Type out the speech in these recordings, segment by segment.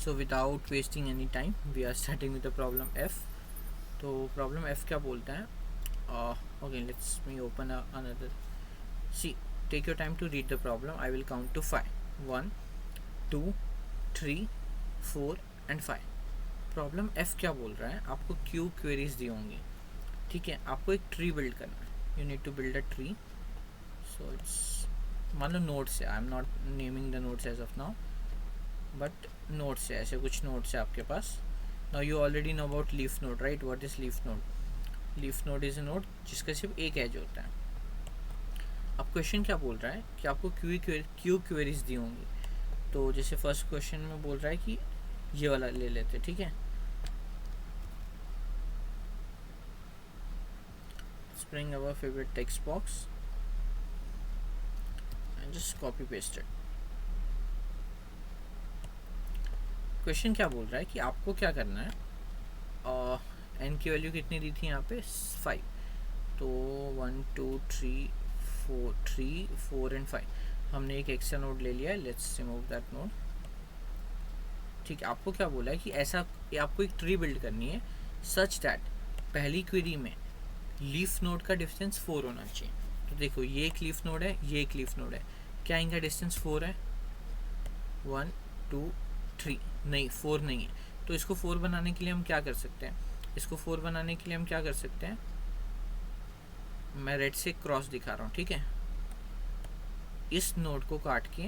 So without wasting any time, we are starting with the problem F. तो problem F क्या बोलता है? Okay, let's me open another. See, take your time to read the problem. I will count to 5. 1, 2, 3, 4 and 5. Problem F क्या बोल रहा है? आपको Q queries दी होंगी, ठीक है. आपको एक ट्री बिल्ड करना है. You need to build a tree. So it's, मान लो नोट्स है. I am not naming the notes as of now, but notes है, ऐसे कुछ नोट्स है आपके पास. Now you already know about leaf node, right? What is leaf node? Leaf node is a node जिसका सिर्फ एक एज होता है. अब क्वेश्चन क्या बोल रहा है कि आपको क्यू क्वेरीज दी होंगी. तो जैसे फर्स्ट क्वेश्चन में बोल रहा है कि ये वाला ले लेते, ठीक है. Bring our favorite text box and just copy paste it. Question क्या बोल रहा है कि आपको क्या करना है. एन की वैल्यू कितनी दी थी यहाँ पे? 5. तो 1 2 3 4 एंड 5. हमने एक एक्स्ट्रा नोड ले लिया है. Let's remove that node. ठीक है. आपको क्या बोला है कि ऐसा आपको एक ट्री बिल्ड करनी है सच दैट पहली क्वेरी में लीफ नोड का डिस्टेंस 4 होना चाहिए. तो देखो, ये एक लीफ नोड है, ये एक लीफ नोड है. क्या इनका डिस्टेंस 4 है? 1 2 3. नहीं, 4 नहीं है. तो इसको 4 बनाने के लिए हम क्या कर सकते हैं? इसको 4 बनाने के लिए हम क्या कर सकते हैं? मैं रेड से क्रॉस दिखा रहा हूँ, ठीक है. इस नोड को काट के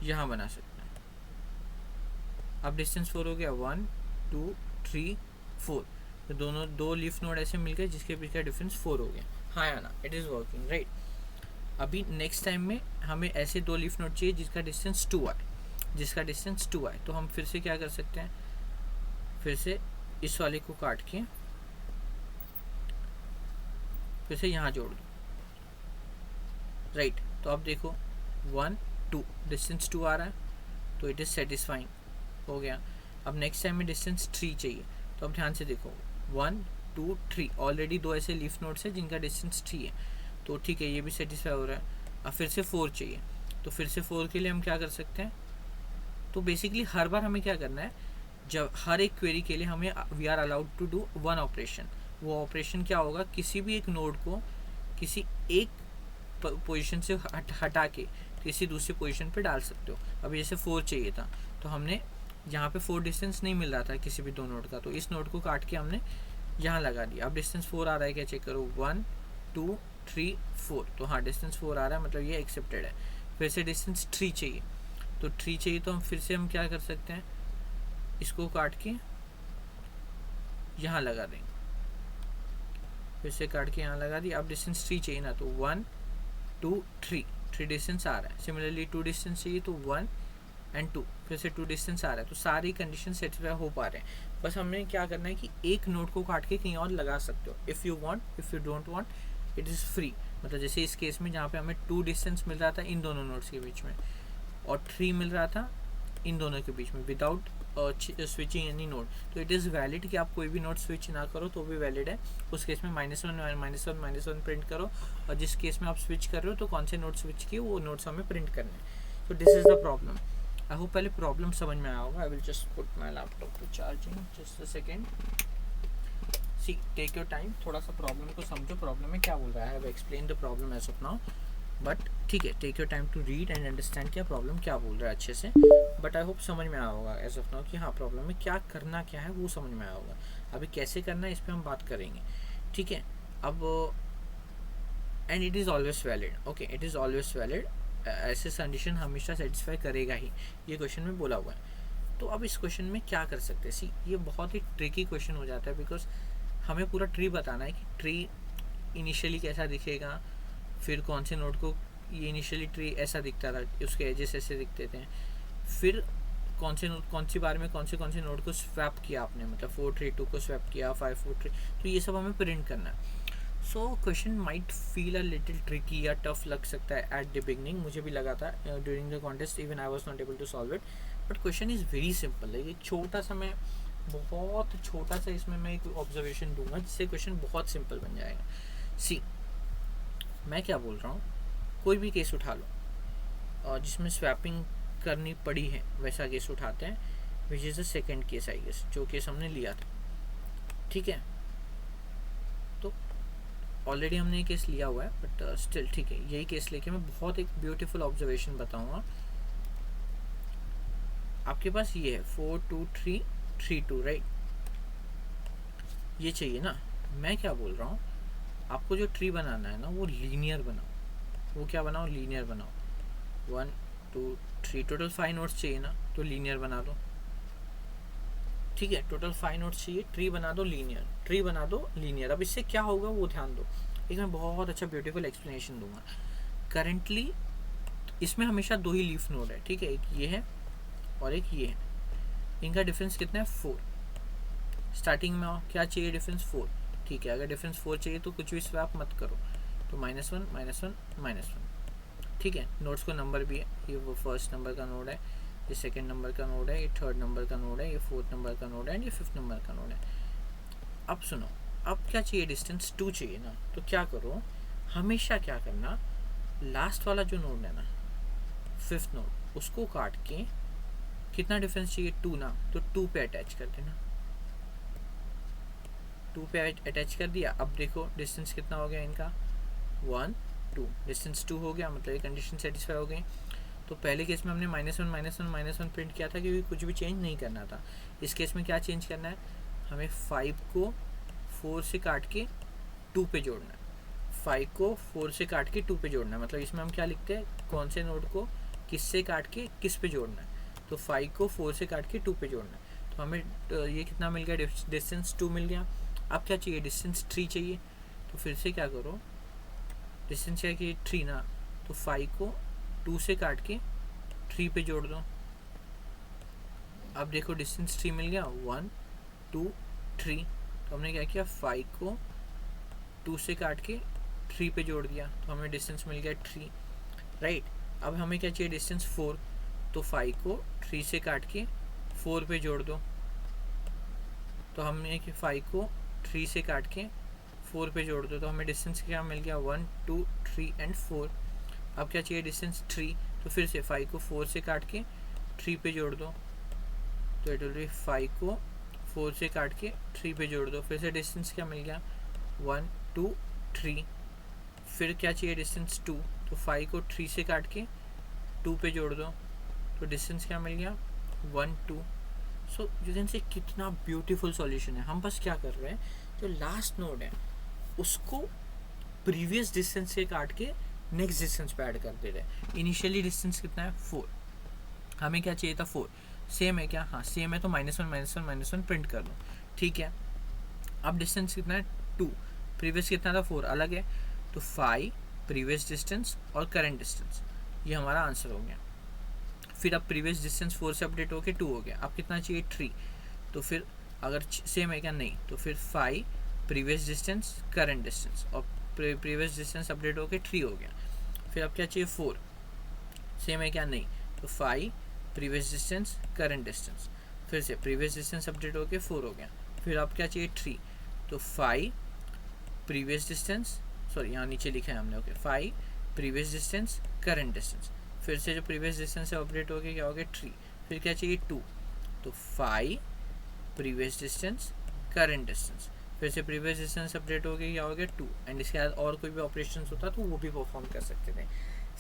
यहाँ बना सकते हैं. अब डिस्टेंस 4 हो गया. 1 2 3 4. तो दोनों दो लीफ नोड ऐसे मिल गए जिसके बीच का डिफरेंस 4 हो गया. हाँ या ना? It is working, right. अभी नेक्स्ट टाइम में हमें ऐसे दो लीफ नोड चाहिए जिसका डिस्टेंस 2 आए. तो हम फिर से क्या कर सकते हैं? फिर से इस वाले को काट के फिर से यहाँ जोड़ दो, राइट. तो अब देखो 1 2 डिस्टेंस 2 आ रहा है, तो इट इज़ सेटिस्फाइंग हो गया. अब नेक्स्ट टाइम में डिस्टेंस 3 चाहिए. तो अब ध्यान से देखो 1 2 3. ऑलरेडी दो ऐसे लीफ नोड्स हैं जिनका डिस्टेंस 3 है, तो ठीक है, ये भी सेटिस्फाई हो रहा है. अब फिर से 4 चाहिए. तो फिर से 4 के लिए हम क्या कर सकते हैं? तो बेसिकली हर बार हमें क्या करना है, जब हर एक क्वेरी के लिए हमें we are allowed to do one operation. वो ऑपरेशन क्या होगा? किसी भी एक नोड को किसी एक पोजीशन से हटा के किसी दूसरी पोजीशन पे डाल सकते हो. अभी जैसे 4 चाहिए था, तो हमने यहाँ पे 4 डिस्टेंस नहीं मिल रहा था किसी भी दो नोड का, तो इस नोड को काट के हमने यहाँ लगा दिया. अब डिस्टेंस 4 आ रहा है क्या? चेक करो. 1 2 3 4. तो हाँ, डिस्टेंस 4 आ रहा है, मतलब ये एक्सेप्टेड है. फिर से डिस्टेंस 3 चाहिए. तो 3 चाहिए, तो हम फिर से हम क्या कर सकते हैं? इसको काट के यहाँ लगा देंगे. फिर से काट के यहाँ लगा दिया. अब डिस्टेंस 3 चाहिए ना, तो 1 2 3 डिस्टेंस आ रहा है. सिमिलरली 2 डिस्टेंस चाहिए, तो 1 एंड 2. फिर से 2 डिस्टेंस आ रहा है. तो सारी कंडीशन सेटिस्फाई हो पा रहे हैं. बस हमने क्या करना है कि एक नोड को काट के कहीं और लगा सकते हो. If you want, if you don't want, it is free. मतलब जैसे इस केस में जहाँ पे हमें 2 डिस्टेंस मिल रहा था इन दोनों नोड्स के बीच में, और 3 मिल रहा था इन दोनों के बीच में, विदाउट स्विचिंग एनी नोड. तो इट इज़ वैलिड कि आप कोई भी नोड स्विच ना करो तो भी वैलिड है. उस केस में -1 प्रिंट करो, और जिस केस में आप स्विच कर रहे हो तो कौन से नोड स्विच किए वो नोड्स हमें प्रिंट करने हैं. तो this is the problem. I hope पहले प्रॉब्लम समझ में आया होगा. I will just put my laptop to charging. Just a second. See, take your time. थोड़ा सा प्रॉब्लम को समझो. प्रॉब्लम में क्या बोल रहा है? I have explain the problem as of now, but ठीक है, take your time to read and understand क्या प्रॉब्लम क्या बोल रहा है अच्छे से. बट आई होप समझ में आया होगा एज ऑफ नाउ कि हाँ, प्रॉब्लम में क्या करना क्या है वो समझ में आया होगा. अभी कैसे करना है इस पर हम बात करेंगे, ठीक है. अब and it is always valid. Okay, it is always valid. ऐसे कंडीशन हमेशा सेटिस्फाई करेगा ही, ये क्वेश्चन में बोला हुआ है. तो अब इस क्वेश्चन में क्या कर सकते हैं? सी, ये बहुत ही ट्रिकी क्वेश्चन हो जाता है, बिकॉज हमें पूरा ट्री बताना है कि ट्री इनिशियली कैसा दिखेगा, फिर कौन से नोड को, ये इनिशियली ट्री ऐसा दिखता था, उसके एजेस ऐसे दिखते थे, फिर कौन सी बार में कौन से नोड को स्वैप किया आपने, मतलब 4 3 2 को स्वैप किया, 5 4 3. तो ये सब हमें प्रिंट करना है. So question might feel a little tricky या टफ लग सकता है एट द बिगनिंग. मुझे भी लगा था during the contest. Even I was not able to solve it, but question is very simple. एक छोटा सा, मैं बहुत छोटा सा इसमें मैं एक ऑब्जर्वेशन दूंगा जिससे क्वेश्चन बहुत सिंपल बन जाएगा. सी, मैं क्या बोल रहा हूँ, कोई भी केस उठा लो जिसमें स्वैपिंग करनी पड़ी है वैसा केस उठाते हैं, which is the second case I guess, जो केस हमने लिया था। ठीक है, तो ऑलरेडी हमने ये केस लिया हुआ है बट स्टिल ठीक है, यही केस लेके मैं बहुत एक ब्यूटीफुल ऑब्जर्वेशन बताऊंगा। आपके पास ये है 4 2 3 3 2 राइट, ये चाहिए ना। मैं क्या बोल रहा हूँ, आपको जो ट्री बनाना है ना वो लीनियर बनाओ। वो क्या बनाओ, लीनियर बनाओ। 1 2 3 टोटल 5 नोट्स चाहिए ना, तो लीनियर बना दो। ठीक है, टोटल 5 नोट्स चाहिए, ट्री बना दो लीनियर, ट्री बना दो लीनियर। अब इससे क्या होगा वो ध्यान दो, एक मैं बहुत अच्छा ब्यूटीफुल एक्सप्लेनेशन दूंगा। करेंटली इसमें हमेशा 2 ही लीफ नोड है, ठीक है, एक ये है और एक ये है। इनका डिफरेंस कितना है, 4। स्टार्टिंग में क्या चाहिए, डिफरेंस 4। ठीक है, अगर डिफरेंस 4 चाहिए तो कुछ भी स्वैप मत करो, तो -1 -1 -1। ठीक है, नोड्स को नंबर भी है, ये वो फर्स्ट नंबर का नोड है, ये सेकंड नंबर का नोड है, ये थर्ड नंबर का नोड है, ये फोर्थ नंबर का नोड है एंड ये फिफ्थ नंबर का नोड है। अब सुनो, अब क्या चाहिए, डिस्टेंस 2 चाहिए ना, तो क्या करो, हमेशा क्या करना, लास्ट वाला जो नोड है ना, फिफ्थ नोड, उसको काट के कितना डिफरेंस चाहिए, 2 ना, तो 2 पे अटैच कर देना। 2 पे अटैच कर दिया। अब देखो डिस्टेंस कितना हो गया इनका, 1 2, डिस्टेंस 2 हो गया, मतलब ये कंडीशन सेटिस्फाई हो गई। तो पहले केस में हमने -1 -1 प्रिंट किया था क्योंकि कुछ भी चेंज नहीं करना था। इस केस में क्या चेंज करना है, हमें 5 को 4 से काट के 2 पे जोड़ना है। 5 को 4 से काट के 2 पे जोड़ना है, मतलब इसमें हम क्या लिखते हैं, कौन से नोड को किस से काट के किस पे जोड़ना है, तो 5 को 4 से काट के 2 पे जोड़ना है। तो हमें ये कितना मिल गया, डिस्टेंस 2 मिल गया। अब क्या चाहिए, डिस्टेंस 3 चाहिए। तो फिर से क्या करो, डिस्टेंस क्या कि 3 ना, तो 5 को 2 से काट के 3 पे जोड़ दो। अब देखो डिस्टेंस 3 मिल गया, 1 2 3। तो हमने क्या किया, 5 को 2 से काट के 3 पे जोड़ दिया, तो हमें डिस्टेंस मिल गया 3 राइट। अब हमें क्या चाहिए, डिस्टेंस 4, तो 5 को 3 से काट के 4 पे जोड़ दो। तो हमने 5 को 3 से काट के 4 पे जोड़ दो, तो हमें डिस्टेंस क्या मिल गया, 1 2 3 एंड 4। अब क्या चाहिए, डिस्टेंस 3, तो फिर से 5 को 4 से काट के 3 पे जोड़ दो, तो इट विल बी 5 को 4 से काट के 3 पे जोड़ दो। फिर से डिस्टेंस क्या मिल गया, 1 2 3। फिर क्या चाहिए, डिस्टेंस 2, तो 5 को 3 से काट के 2 पे जोड़ दो, तो डिस्टेंस क्या मिल गया, 1 2। सो यू कैन से कितना ब्यूटीफुल सॉल्यूशन है। हम बस क्या कर रहे हैं, जो लास्ट नोड है उसको प्रीवियस डिस्टेंस से काट के नेक्स्ट डिस्टेंस पे ऐड कर दे रहे हैं। इनिशियली डिस्टेंस कितना है, 4, हमें क्या चाहिए था, 4। सेम है क्या, हाँ सेम है, तो -1 -1 प्रिंट कर दो। ठीक है, अब डिस्टेंस कितना है, 2, प्रीवियस कितना था, 4, अलग है, तो 5 प्रीवियस डिस्टेंस और करंट डिस्टेंस, ये हमारा आंसर हो गया। फिर अब प्रीवियस डिस्टेंस 4 से अपडेट होके 2 हो गया। अब कितना चाहिए, 3, तो फिर अगर सेम है क्या, नहीं, तो फिर 5 प्रीवियस डिस्टेंस करंट डिस्टेंस और प्रीवियस डिस्टेंस अपडेट होके 3 हो गया। फिर अब क्या चाहिए, 4, सेम है क्या, नहीं, तो 5 प्रीवियस डिस्टेंस करंट डिस्टेंस, फिर से प्रीवियस डिस्टेंस अपडेट होके 4 हो गया। फिर अब क्या चाहिए, 3, तो 5 प्रीवियस डिस्टेंस, सॉरी यहाँ नीचे लिखा है हमने, okay, 5 previous distance current distance, फिर से जो प्रीवियस डिस्टेंस से अपडेट हो गया क्या हो गया, 3। फिर क्या चाहिए, 2, तो 5 प्रीवियस डिस्टेंस करंट डिस्टेंस, फिर से प्रीवियस डिस्टेंस अपडेट हो गया क्या हो गया, 2। एंड इसके बाद और कोई भी ऑपरेशन होता तो वो भी परफॉर्म कर सकते थे।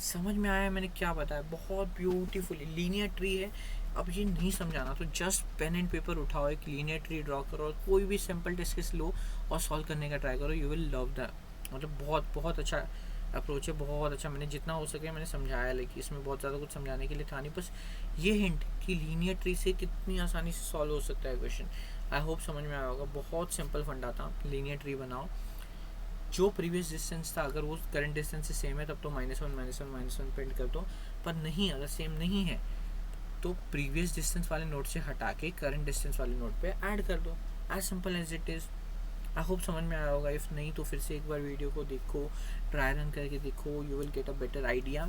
समझ में आया मैंने क्या बताया, बहुत ब्यूटीफुली लीनियर ट्री है। अब ये नहीं समझाना तो जस्ट पेन एंड पेपर उठाओ, एक लीनियर ट्री ड्रॉ करो और कोई भी सिंपल टेस्ट लो और सॉल्व करने का ट्राई करो, यू विल लव दैट। मतलब बहुत बहुत अच्छा अप्रोच है, बहुत अच्छा। मैंने जितना हो सके मैंने समझाया, लेकिन इसमें बहुत ज़्यादा कुछ समझाने के लिए था नहीं, बस ये हिंट कि लीनियर ट्री से कितनी आसानी से सॉल्व हो सकता है क्वेश्चन। आई होप समझ में आया होगा, बहुत सिंपल फंडा था। लीनियर ट्री बनाओ, जो प्रीवियस डिस्टेंस था अगर वो करंट डिस्टेंस से सेम है तब तो -1 प्रिंट कर दो, पर नहीं, अगर सेम नहीं है तो प्रीवियस डिस्टेंस वाले नोड से हटा के करंट डिस्टेंस वाले नोड पे ऐड कर दो, as simple as it is. I hope समझ में आया होगा, इफ़ नहीं तो फिर से एक बार वीडियो को देखो, ट्राई रन करके देखो, you will get a better idea.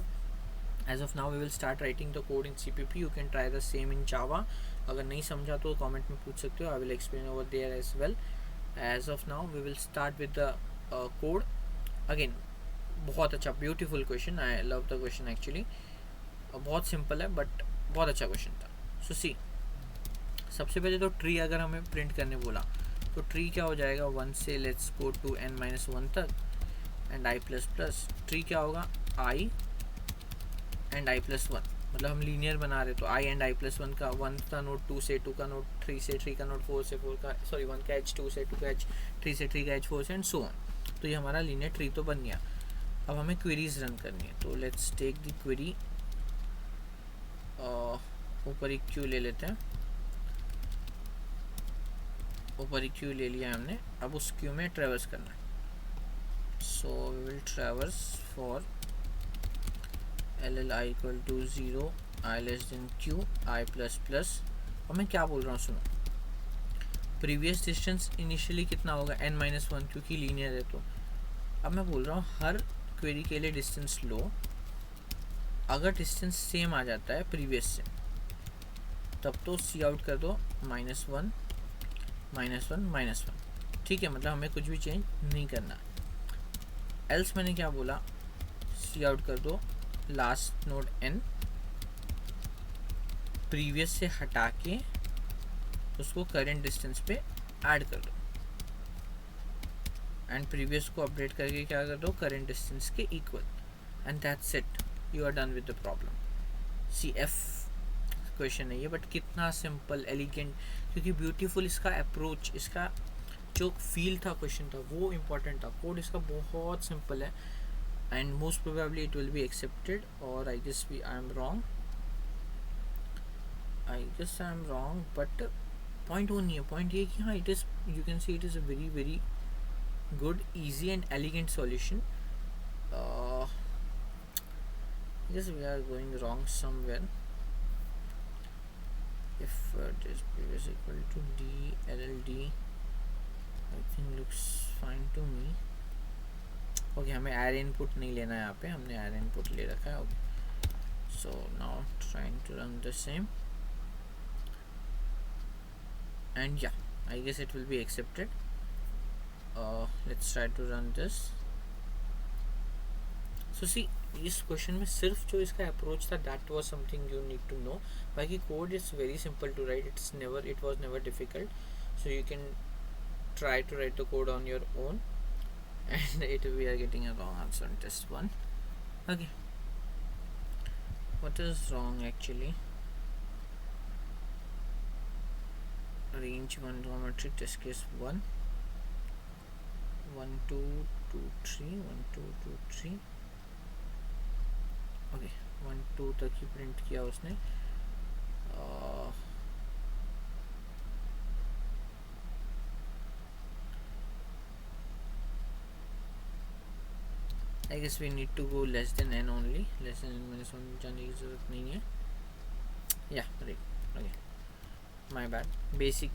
As of now we will start writing the code in CPP, you can try the same in Java. अगर नहीं समझा तो कमेंट में पूछ सकते हो, I will explain over there as well. As of now we will start with the code again. बहुत अच्छा beautiful question, I love the question actually. बहुत सिंपल है बट बहुत अच्छा क्वेश्चन था. सो सी, सबसे पहले तो ट्री अगर हमें प्रिंट करने बोला तो ट्री क्या हो जाएगा, 1 से लेट्स गो टू n-1 तक and i plus plus. Tree क्या होगा, i एंड i प्लस 1. मतलब हम लीनियर बना रहे तो i एंड i प्लस 1 का 1 का नोट 2 से, 2 का नोट 3 से, 3 का नोट 4 से, 4 का सॉरी 1 का एच 2 से, 2 का एच 3 से, 3 का एच 4 से एंड सो ऑन. तो ये हमारा लीनियर ट्री तो बन गया. अब हमें क्वेरीज रन करनी है तो लेट्स टेक द क्वेरी. ऊपर एक क्यू ले लेते हैं. ऊपर एक क्यू ले लिया हमने. अब उस क्यू में ट्रेवर्स करना है. So we will traverse for LL I equal to 0, I less than Q, I plus plus. और मैं क्या बोल रहा हूँ सुनो, प्रीवियस डिस्टेंस इनिशियली कितना होगा, n-1 क्योंकि लीनियर है. तो अब मैं बोल रहा हूँ हर क्वेरी के लिए डिस्टेंस लो. अगर डिस्टेंस सेम आ जाता है प्रीवियस से तब तो सी आउट कर दो -1, -1, -1. ठीक है, मतलब हमें कुछ भी चेंज नहीं करना. एल्स मैंने क्या बोला, सी आउट कर दो लास्ट नोड n, प्रीवियस से हटा के उसको करंट डिस्टेंस पे ऐड कर दो एंड प्रीवियस को अपडेट करके क्या कर दो, करंट डिस्टेंस के equal. And that's it, you are done with the problem. CF question है ये, बट कितना सिंपल एलिगेंट, क्योंकि ब्यूटीफुल इसका अप्रोच, इसका जो फील था क्वेश्चन था वो इम्पोर्टेंट था. कोड इसका बहुत सिंपल है and most probably it will be accepted. और I guess I am wrong, but point वो नहीं है. पॉइंट ये कि हाँ, it is, you can see it is a very very good, easy and elegant solution. Yes, we are going wrong somewhere. If this p is equal to d LLD, I think looks fine to me. Okay, हमें array input नहीं लेना है यहाँ पे, हमने array input ले रखा है. Okay, so now trying to run the same and yeah, I guess it will be accepted. Let's try to run this. So see, इस क्वेश्चन में सिर्फ जो इसका अप्रोच था that was something you need to know. बाकी code is very simple to write. It was never difficult. So you can try to write the code on your own and we are getting a wrong answer on test 1. Okay, what is wrong actually? Range 1 geometry test case 1, 1 2 2 3, 1 2 2 3. Okay, 1 2 तक ही print किया उसने. I guess we need to go less than n only. Less than n -1 जाने की ज़रूरत नहीं है. या right, okay, my bad. Basic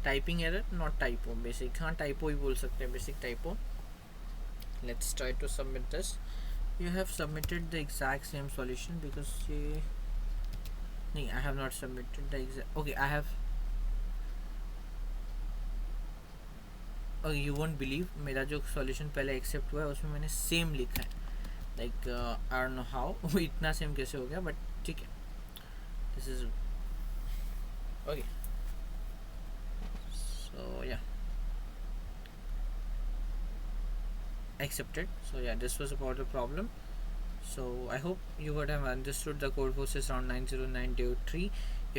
typing error, not typo. Basic, हाँ टाइपो ही बोल सकते हैं, basic typo. Let's try to submit this. You have submitted the exact same solution because ये नहीं, I have not submitted the exact. Okay, I have. Okay, you won't believe, मेरा जो solution पहले accept हुआ है उसमें मैंने same लिखा है. Like I don't know how वो इतना same कैसे हो गया, but ठीक है. This is okay. So yeah, accepted. So yeah, this was about the problem. So I hope you would have understood the code forces round 909-3.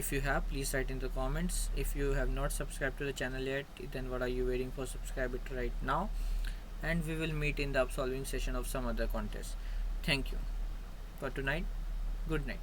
If you have, please write in the comments. If you have not subscribed to the channel yet, then what are you waiting for? Subscribe it right now, and we will meet in the solving session of some other contest. Thank you for tonight. Good night.